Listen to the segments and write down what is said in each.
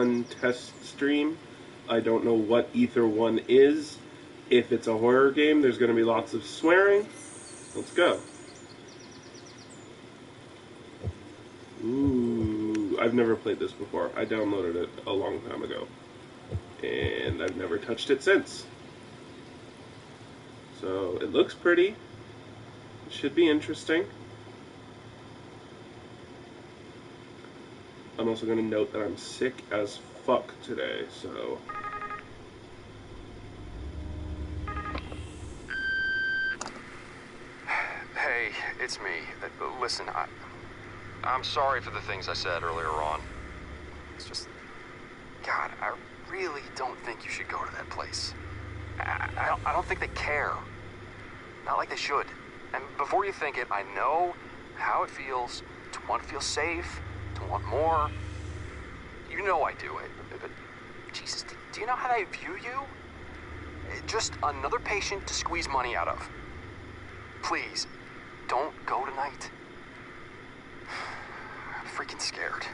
1 test stream. I don't know what Ether 1 is. If it's a horror game, there's going to be lots of swearing. Let's go. Ooh, I've never played this before. I downloaded it a long time ago. And I've never touched it since. So, it looks pretty. It should be interesting. I'm also going to note that I'm sick as fuck today, so... Hey, it's me. Listen, I'm sorry for the things I said earlier on. It's just... God, I really don't think you should go to that place. I don't think they care. Not like they should. And before you think it, I know how it feels to want to feel safe, to want more. You know I do it. But Jesus, do you know how they view you? Just another patient to squeeze money out of. Please, don't go tonight. I'm freaking scared.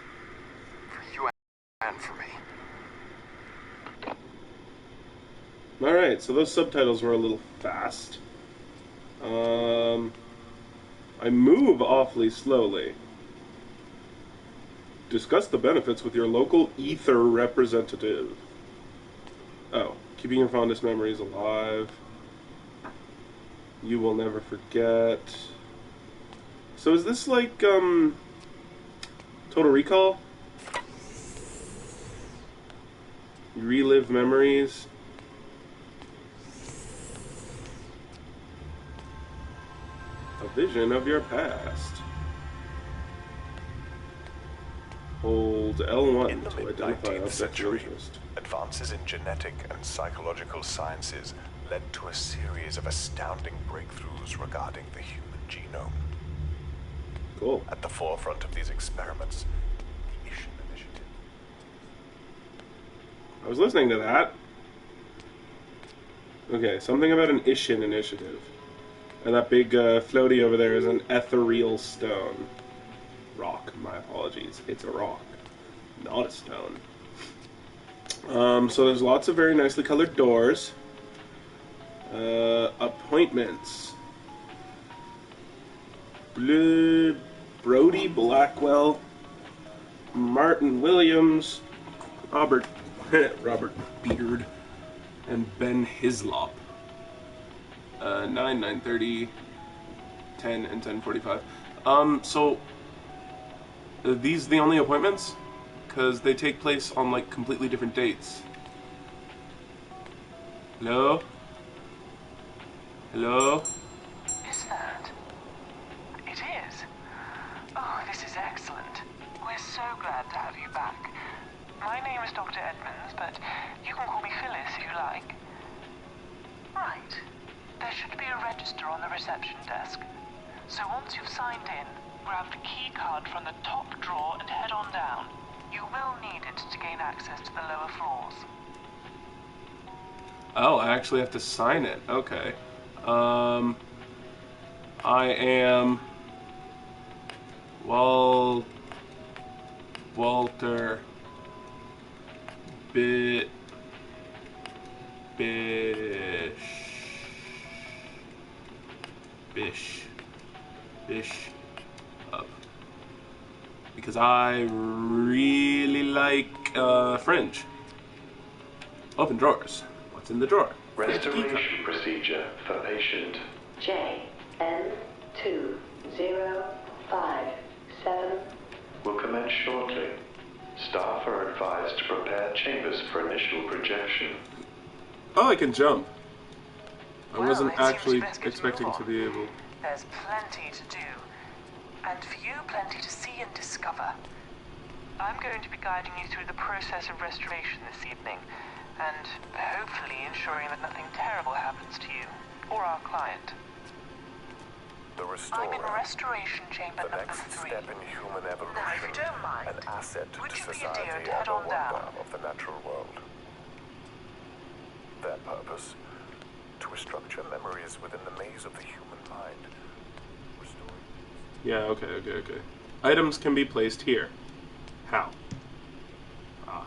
For you and for me. Alright, so those subtitles were a little fast. I move awfully slowly. Discuss the benefits with your local Ether representative. Oh, keeping your fondest memories alive. You will never forget. So is this like, Total Recall? You relive memories. A vision of your past. Hold L1 in the to identify mid-19th objects of century, interest. advances in genetic and psychological sciences led to a series of astounding breakthroughs regarding the human genome. Cool. At the forefront of these experiments, the Ishin Initiative. I was listening to that. Okay, something about an Ishin initiative. And that big floaty over there is an ethereal stone. Rock, my apologies. It's a rock, not a stone. So there's lots of very nicely colored doors. Appointments. Brody Blackwell, Martin Williams, Robert Beard, and Ben Hislop. 9, 9:30, 10, and 10:45. So are these the only appointments? Because they take place on like completely different dates. Hello? Hello? Is that? It is. Oh, this is excellent. We're so glad to have you back. My name is Dr. Edmonds, but you can call me Phyllis if you like. Right. There should be a register on the reception desk. So once you've signed in, grab the key card from the top drawer and head on down. You will need it to gain access to the lower floors. Oh, I actually have to sign it. Okay. I am Walter Bish up. Because I really like Fringe. Open drawers. What's in the drawer? Restoration procedure for patient JN2057 will commence shortly. Staff are advised to prepare chambers for initial projection. Oh, I can jump. I Well, wasn't it seems actually best to expecting move to on. be able. There's plenty to do. And for you, plenty to see and discover. I'm going to be guiding you through the process of restoration this evening, and hopefully ensuring that nothing terrible happens to you or our client. The Restorer, I'm in Restoration Chamber the number next 3. step in human evolution, Now, if you don't mind, an asset would to you be a society dear and to head a on down? wonder of the natural world. Their purpose, to restructure memories within the maze of the human mind. Restoring. Yeah, okay. Items can be placed here. How? Ah.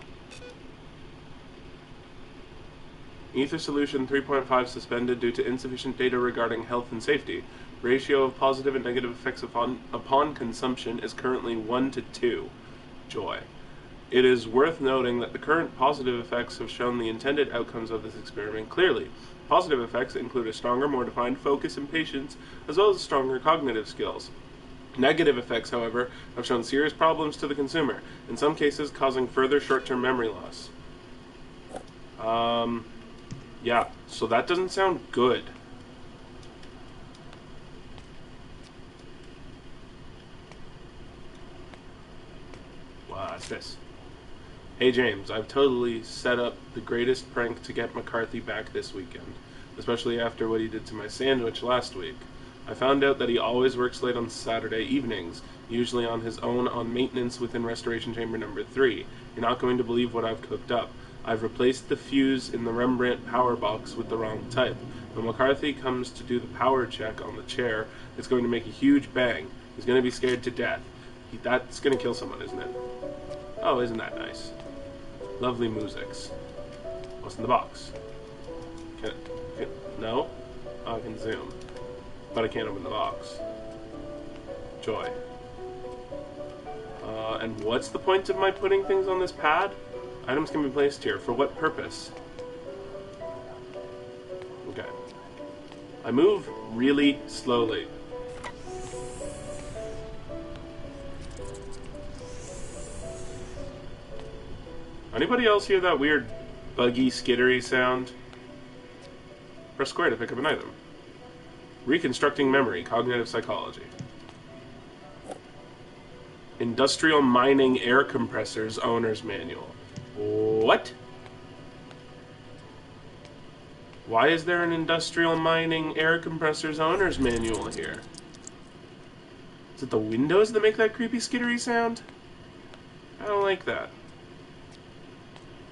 Ether solution 3.5 suspended due to insufficient data regarding health and safety. Ratio of positive and negative effects upon consumption is currently 1 to 2. Joy. It is worth noting that the current positive effects have shown the intended outcomes of this experiment clearly. Positive effects include a stronger, more defined focus and patience, as well as stronger cognitive skills. Negative effects, however, have shown serious problems to the consumer, in some cases causing further short-term memory loss. Yeah, so that doesn't sound good. What's this? Hey James, I've totally set up the greatest prank to get McCarthy back this weekend, especially after what he did to my sandwich last week. I found out that he always works late on Saturday evenings, usually on his own on maintenance within Restoration Chamber number 3. You're not going to believe what I've cooked up. I've replaced the fuse in the Rembrandt power box with the wrong type. When McCarthy comes to do the power check on the chair, it's going to make a huge bang. He's going to be scared to death. That's going to kill someone, isn't it? Oh, isn't that nice? Lovely musics. What's in the box? No? I can zoom. But I can't open the box. Joy. And what's the point of my putting things on this pad? Items can be placed here. For what purpose? Okay. I move really slowly. Anybody else hear that weird buggy, skittery sound? Press square to pick up an item. Reconstructing memory, cognitive psychology. Industrial mining air compressors owner's manual. What? Why is there an industrial mining air compressors owner's manual here? Is it the windows that make that creepy skittery sound? I don't like that.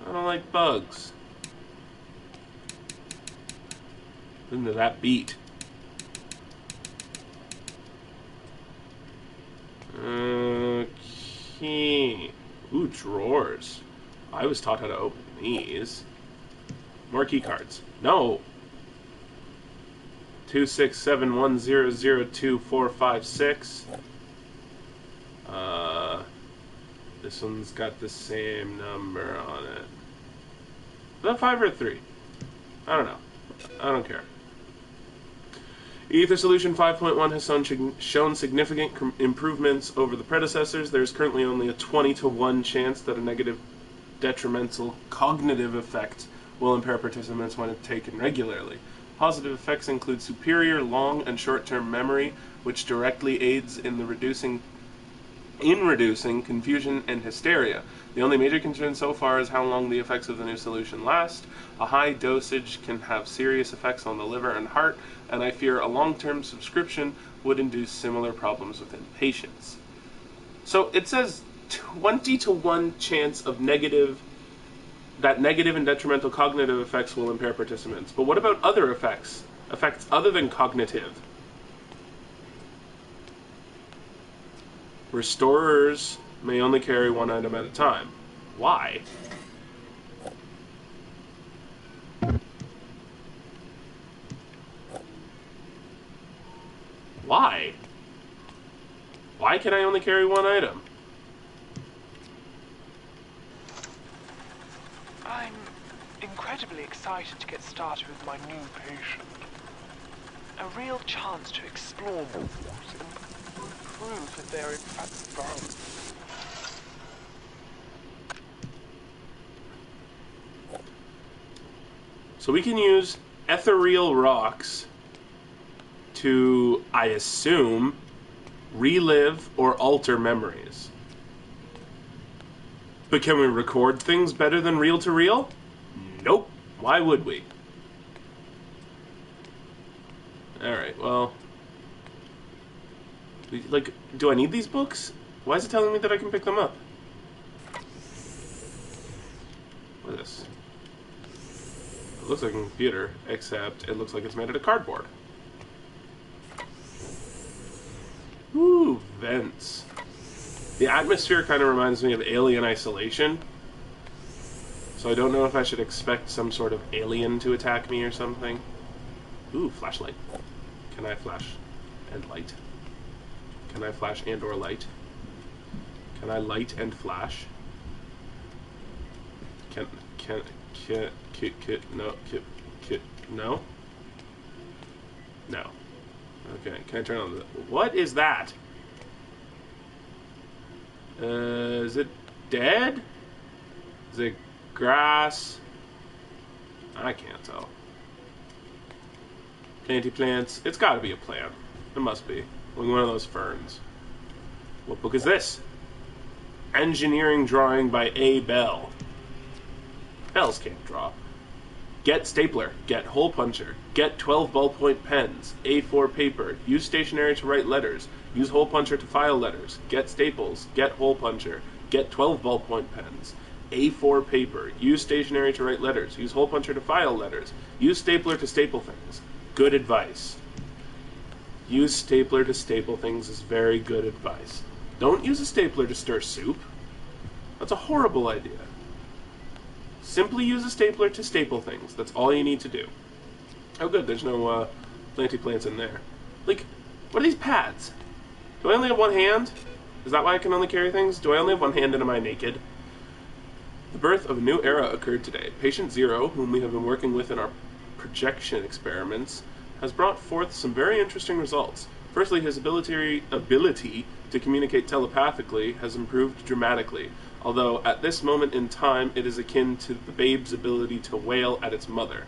I don't like bugs. Listen to that beat. Okay. Ooh, drawers. I was taught how to open these. More key cards. No. 26710025456. This one's got the same number on it. Is that 5 or 3? I don't know. I don't care. Ether Solution 5.1 has shown significant improvements over the predecessors. There is currently only a 20 to 1 chance that a negative detrimental cognitive effect will impair participants when taken regularly. Positive effects include superior long and short-term memory, which directly aids in reducing confusion and hysteria. The only major concern so far is how long the effects of the new solution last. A high dosage can have serious effects on the liver and heart, and I fear a long-term subscription would induce similar problems within patients. So it says 20 to 1 chance of negative and detrimental cognitive effects will impair participants. But what about other effects? Effects other than cognitive? Restorers may only carry 1 item at a time. Why? Why? Why can I only carry 1 item? I'm incredibly excited to get started with my new patient. A real chance to explore more things and prove that they're in fact valid. So we can use ethereal rocks to, I assume, relive or alter memories. But can we record things better than reel-to-reel? Nope. Why would we? Alright, well... Like, do I need these books? Why is it telling me that I can pick them up? What is this? It looks like a computer, except it looks like it's made out of cardboard. Ooh, vents. The atmosphere kind of reminds me of Alien Isolation. So I don't know if I should expect some sort of alien to attack me or something. Ooh, flashlight. Can I flash and light? Can I flash and or light? Can I light and flash? No? No. Okay, can I turn on the... What is that? Is it dead? Is it grass? I can't tell. Planty plants. It's gotta be a plant. It must be. Like one of those ferns. What book is this? Engineering drawing by A. Bell. Bells can't draw. Get stapler. Get hole puncher. Get 12 ballpoint pens. A4 paper. Use stationery to write letters. Use hole puncher to file letters. Get staples. Get hole puncher. Get 12 ballpoint pens. A4 paper. Use stationery to write letters. Use hole puncher to file letters. Use stapler to staple things. Good advice. Use stapler to staple things is very good advice. Don't use a stapler to stir soup. That's a horrible idea. Simply use a stapler to staple things. That's all you need to do. Oh good, there's no planty plants in there. Like, what are these pads? Do I only have one hand? Is that why I can only carry things? Do I only have one hand and am I naked? The birth of a new era occurred today. Patient Zero, whom we have been working with in our projection experiments, has brought forth some very interesting results. Firstly, his ability to communicate telepathically has improved dramatically, although at this moment in time it is akin to the babe's ability to wail at its mother.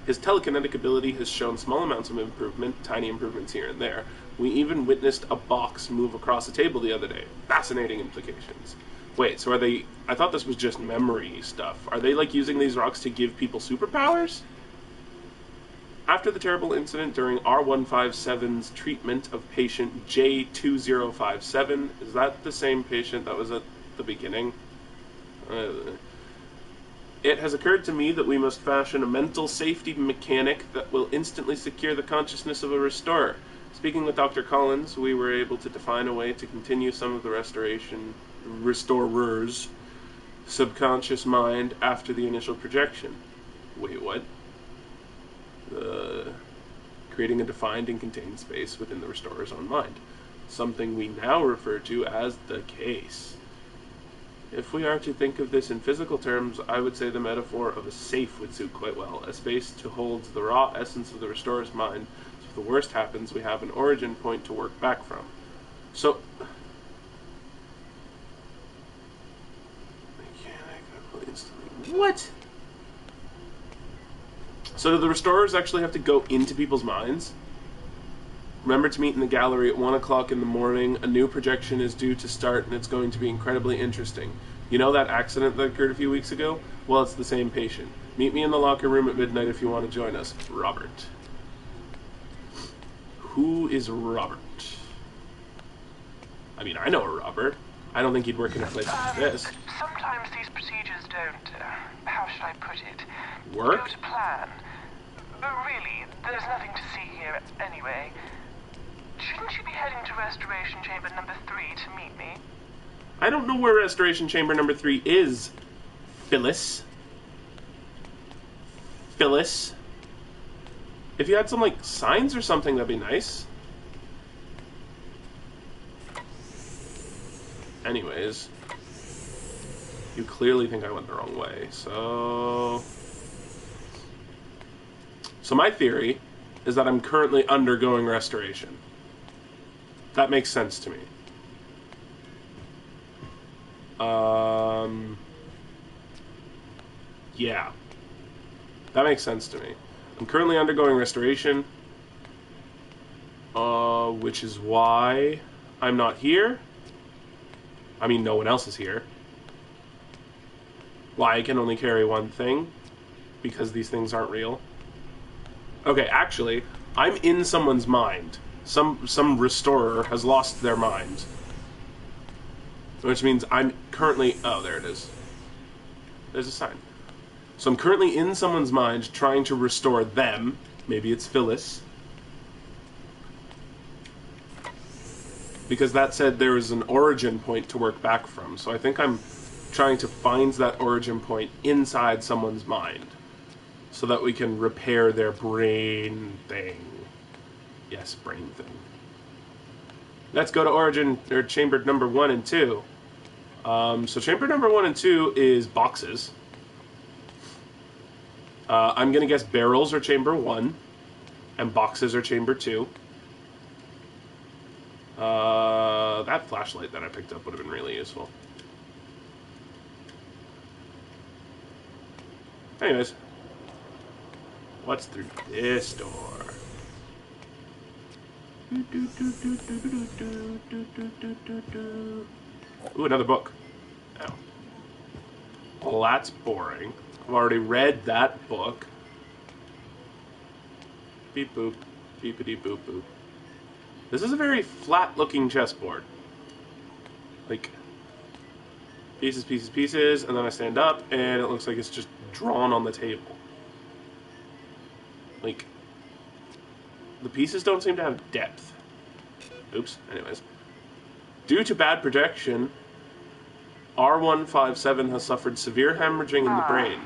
His telekinetic ability has shown small amounts of improvement, tiny improvements here and there. We even witnessed a box move across a table the other day. Fascinating implications. Wait, so are they... I thought this was just memory stuff. Are they, like, using these rocks to give people superpowers? After the terrible incident during R157's treatment of patient J2057, is that the same patient that was at the beginning? It has occurred to me that we must fashion a mental safety mechanic that will instantly secure the consciousness of a restorer. Speaking with Dr. Collins, we were able to define a way to continue some of the restorer's subconscious mind after the initial projection. Wait, what? Creating a defined and contained space within the restorer's own mind. Something we now refer to as the case. If we are to think of this in physical terms, I would say the metaphor of a safe would suit quite well. A space to hold the raw essence of the restorer's mind. So if the worst happens, we have an origin point to work back from. So... What? So do the restorers actually have to go into people's minds? Remember to meet in the gallery at 1 o'clock in the morning. A new projection is due to start, and it's going to be incredibly interesting. You know that accident that occurred a few weeks ago? Well, it's the same patient. Meet me in the locker room at midnight if you want to join us. Robert. Who is Robert? I mean, I know a Robert. I don't think he'd work in a place like this. Sometimes these procedures don't, how should I put it? Work? Go to plan. But really, there's nothing to see here anyway. Shouldn't you be heading to Restoration Chamber number 3 to meet me? I don't know where Restoration Chamber number 3 is, Phyllis. Phyllis. If you had some, like, signs or something, that'd be nice. Anyways. You clearly think I went the wrong way, so... So my theory is that I'm currently undergoing restoration. That makes sense to me. Yeah. That makes sense to me. I'm currently undergoing restoration, which is why I'm not here. I mean, no one else is here. Why I can only carry one thing? Because these things aren't real. Okay, actually, I'm in someone's mind. Some restorer has lost their mind. Which means I'm currently... Oh, there it is. There's a sign. So I'm currently in someone's mind trying to restore them. Maybe it's Phyllis. Because that said there is an origin point to work back from. So I think I'm trying to find that origin point inside someone's mind so that we can repair their brain thing. Yes, brain thing. Let's go to origin, or chamber number 1 and 2. So chamber number 1 and 2 is boxes. I'm going to guess barrels are chamber 1, and boxes are chamber 2. That flashlight that I picked up would have been really useful. Anyways, what's through this door? Ooh, another book. Oh. Well, that's boring. I've already read that book. Beep boop. Beepity boop boop. This is a very flat-looking chessboard. Like, pieces, pieces, pieces, and then I stand up, and it looks like it's just drawn on the table. Like, the pieces don't seem to have depth. Oops, anyways. Due to bad projection, R157 has suffered severe hemorrhaging in the brain.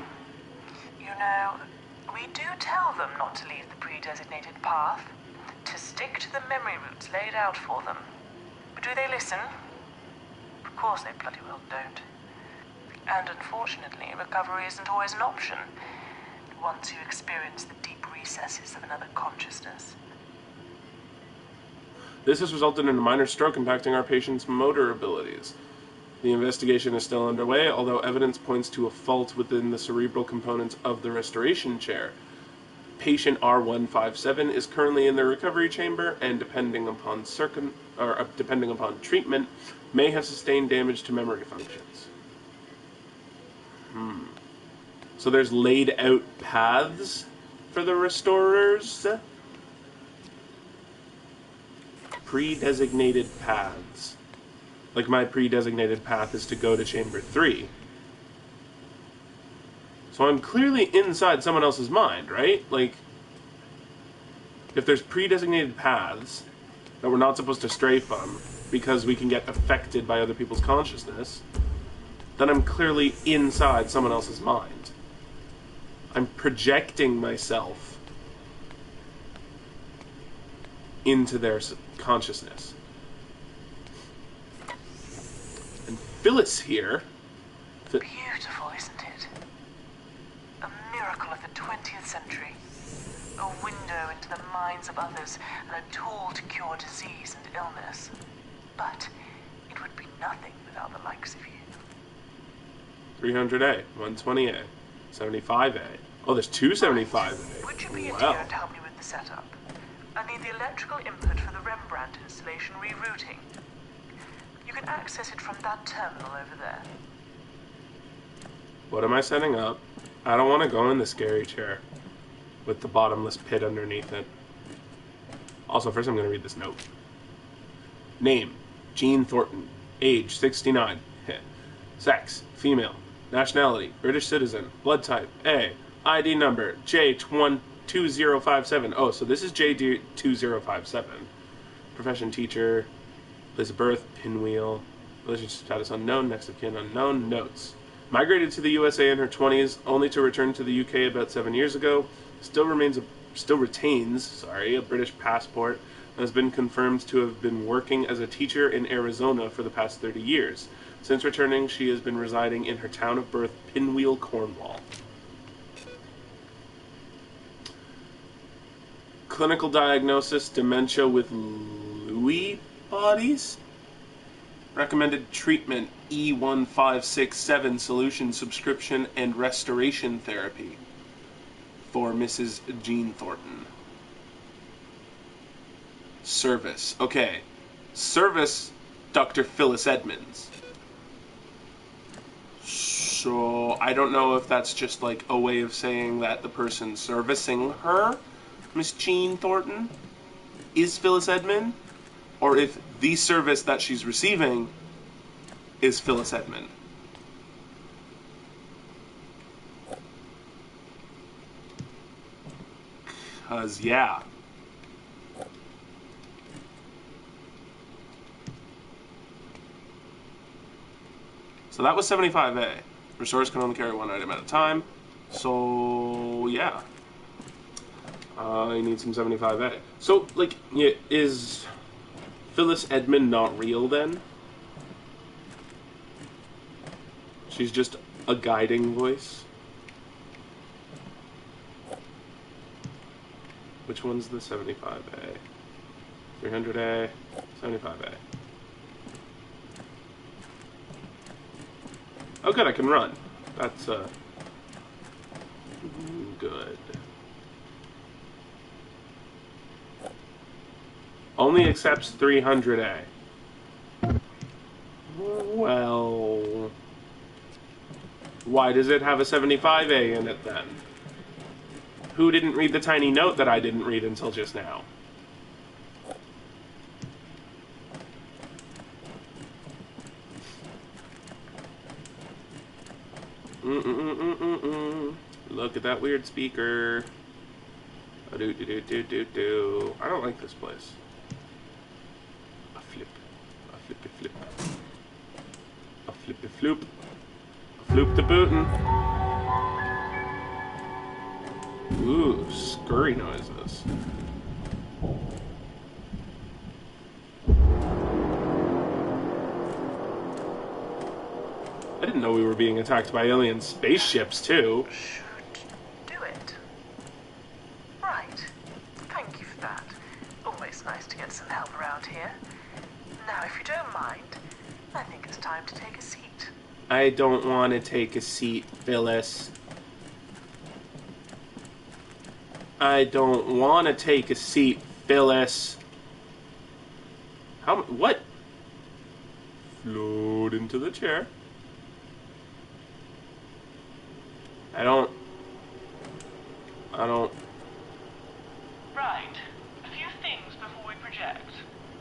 You know, we do tell them not to leave the pre-designated path, to stick to the memory routes laid out for them. But do they listen? Of course they bloody well don't. And unfortunately, recovery isn't always an option once you experience the deep recesses of another consciousness. This has resulted in a minor stroke impacting our patient's motor abilities. The investigation is still underway, although evidence points to a fault within the cerebral components of the restoration chair. Patient R157 is currently in the recovery chamber, and depending upon treatment, may have sustained damage to memory functions. So there's laid out paths for the restorers. Pre-designated paths. Like my pre-designated path is to go to chamber 3. So I'm clearly inside someone else's mind, right? Like, if there's pre-designated paths that we're not supposed to stray from because we can get affected by other people's consciousness, then I'm clearly inside someone else's mind. I'm projecting myself into their consciousness. And Phyllis here... Beautiful, isn't it? A miracle of the 20th century. A window into the minds of others and a tool to cure disease and illness. But it would be nothing without the likes of you. 300A, 120A, 75A. Oh, there's two 75A. Would you be a Wow. dear and help me with the setup? I need the electrical input for the Rembrandt installation rerouting. You can access it from that terminal over there. What am I setting up? I don't want to go in the scary chair with the bottomless pit underneath it. Also, first I'm going to read this note. Name, Jean Thornton. Age, 69. Sex, female. Nationality, British citizen. Blood type, A. ID number, J2057. Oh, so this is J2057. Profession, teacher. Place of birth, pinwheel. Relationship status unknown. Next of kin unknown. Notes. Migrated to the USA in her 20s, only to return to the UK about 7 years ago. Still retains a British passport, and has been confirmed to have been working as a teacher in Arizona for the past 30 years. Since returning, she has been residing in her town of birth, Pinwheel, Cornwall. Clinical diagnosis, dementia with Lewy bodies. Recommended treatment, E1567 solution subscription and restoration therapy for Mrs. Jean Thornton. Service. Okay. Service, Dr. Phyllis Edmonds. So, I don't know if that's just like a way of saying that the person servicing her, Miss Jean Thornton, is Phyllis Edmond, or if the service that she's receiving is Phyllis Edmond. Because, yeah. So that was 75A. Restorers can only carry one item at a time. So, yeah. I need some 75A. So, like, yeah, is Phyllis Edmund not real then? She's just a guiding voice? Which one's the 75A? 300A, 75A. Oh good, I can run. That's, good. Only accepts 300A. Well... why does it have a 75A in it then? Who didn't read the tiny note that I didn't read until just now? Look at that weird speaker. I don't like this place. A flip. A flippy flip. A flippy floop. A floop to bootin'. Ooh, scurry noises. I didn't know we were being attacked by alien spaceships, too. Do it. Right. Thank you for that. Always nice to get some help around here. Now, if you don't mind, I think it's time to take a seat. I don't want to take a seat, Phyllis. I don't want to take a seat, Phyllis. What? Float into the chair. I don't... Right. A few things before we project.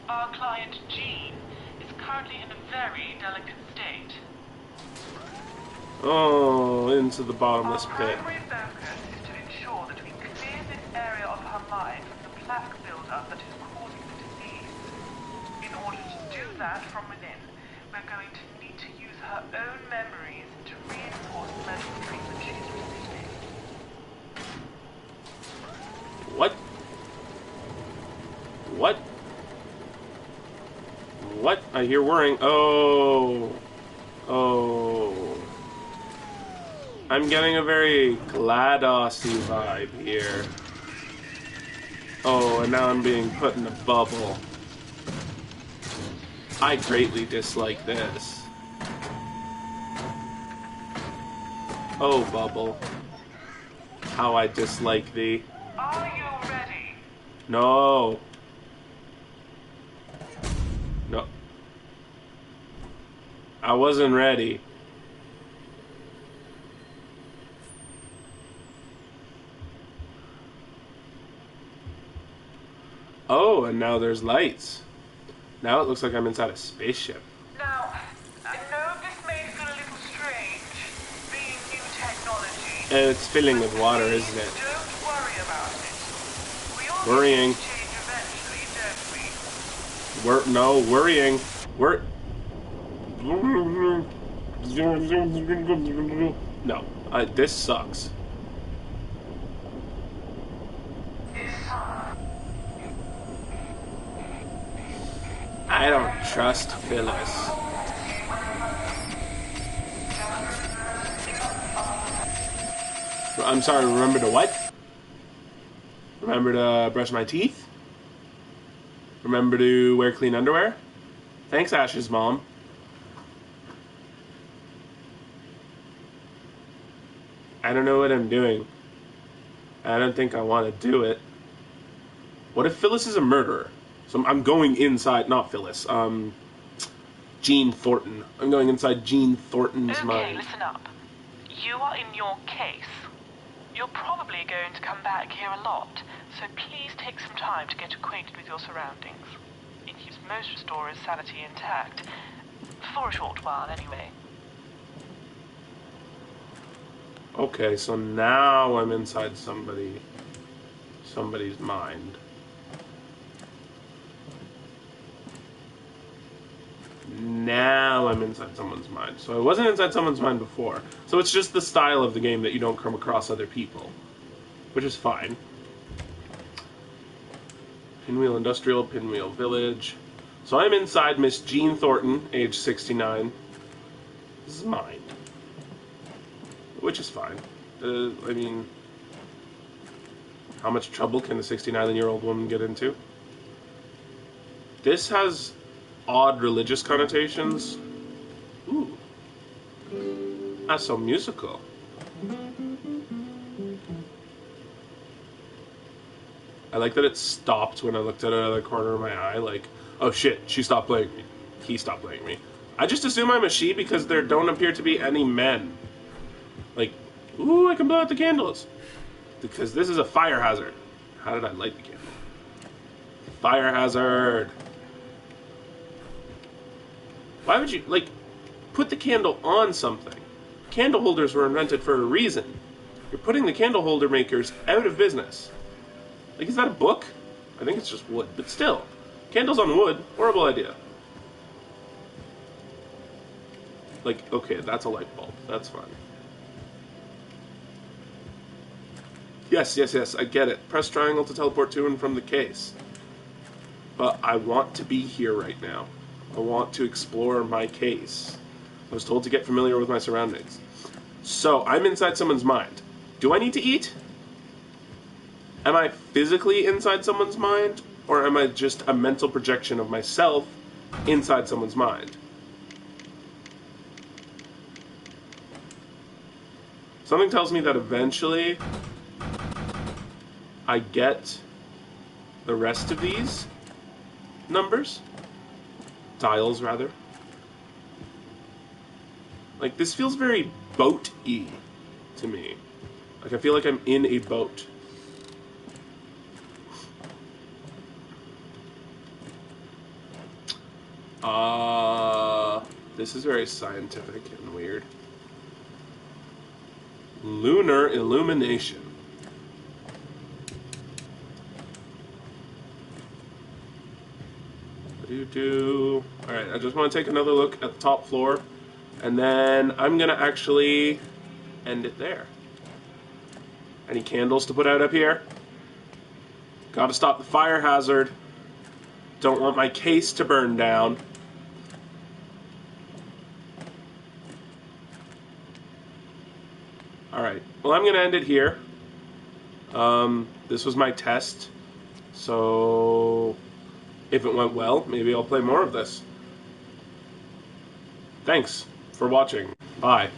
Our client, Jean, is currently in a very delicate state. Oh, into the bottomless Our pit. primary focus is to ensure that we clear this area of her mind from the plaque buildup that is causing the disease. In order to do that from within, we're going to need to use her own memories to reinforce the medical treatment she's receiving. What? What? What? I hear whirring. Oh. Oh. I'm getting a very GLaDOS-y vibe here. Oh, and now I'm being put in a bubble. I greatly dislike this. Oh, bubble. How I dislike thee. Are you ready? No. No. I wasn't ready. Oh, and now there's lights. Now it looks like I'm inside a spaceship. Now, I know this may feel a little strange, being new technology. It's filling with water, isn't it? Don't worry about it. We all Worrying. need to change eventually, don't we? No, worrying. No, this sucks. I don't trust Phyllis. I'm sorry, remember to what? Remember to brush my teeth? Remember to wear clean underwear? Thanks, Ash's mom. I don't know what I'm doing. I don't think I want to do it. What if Phyllis is a murderer? So I'm going inside, not Phyllis, Jean Thornton. I'm going inside Jean Thornton's mind. Okay, listen up. You are in your case. You're probably going to come back here a lot, so please take some time to get acquainted with your surroundings. It keeps most restorers' sanity intact. For a short while, anyway. Okay, so now I'm inside somebody's mind. now I'm inside someone's mind. So I wasn't inside someone's mind before. So it's just the style of the game that you don't come across other people, which is fine. Pinwheel Industrial, Pinwheel Village. So I'm inside Miss Jean Thornton, age 69. This is mine. Which is fine. I mean, how much trouble can a 69-year-old woman get into? This has odd religious connotations. Ooh. That's so musical. I like that it stopped when I looked at it out of the corner of my eye, like, oh shit, she stopped playing me. He stopped playing me. I just assume I'm a she because there don't appear to be any men. Like, ooh, I can blow out the candles. Because this is a fire hazard. How did I light the candle? Fire hazard. Why would you, like, put the candle on something? Candle holders were invented for a reason. You're putting the candle holder makers out of business. Like, is that a book? I think it's just wood, but still. Candles on wood, horrible idea. Like, okay, that's a light bulb. That's fine. Yes, I get it. Press triangle to teleport to and from the case. But I want to be here right now. I want to explore my case. I was told to get familiar with my surroundings. So, I'm inside someone's mind. Do I need to eat? Am I physically inside someone's mind? Or am I just a mental projection of myself inside someone's mind? Something tells me that eventually I get the rest of these numbers. Tiles, rather. Like, this feels very boat-y to me. Like, I feel like I'm in a boat. This is very scientific and weird. Lunar illumination. Alright, I just want to take another look at the top floor, and then I'm going to actually end it there. Any candles to put out up here? Gotta stop the fire hazard. Don't want my case to burn down. Alright, well, I'm going to end it here. This was my test, so if it went well, maybe I'll play more of this. Thanks for watching. Bye.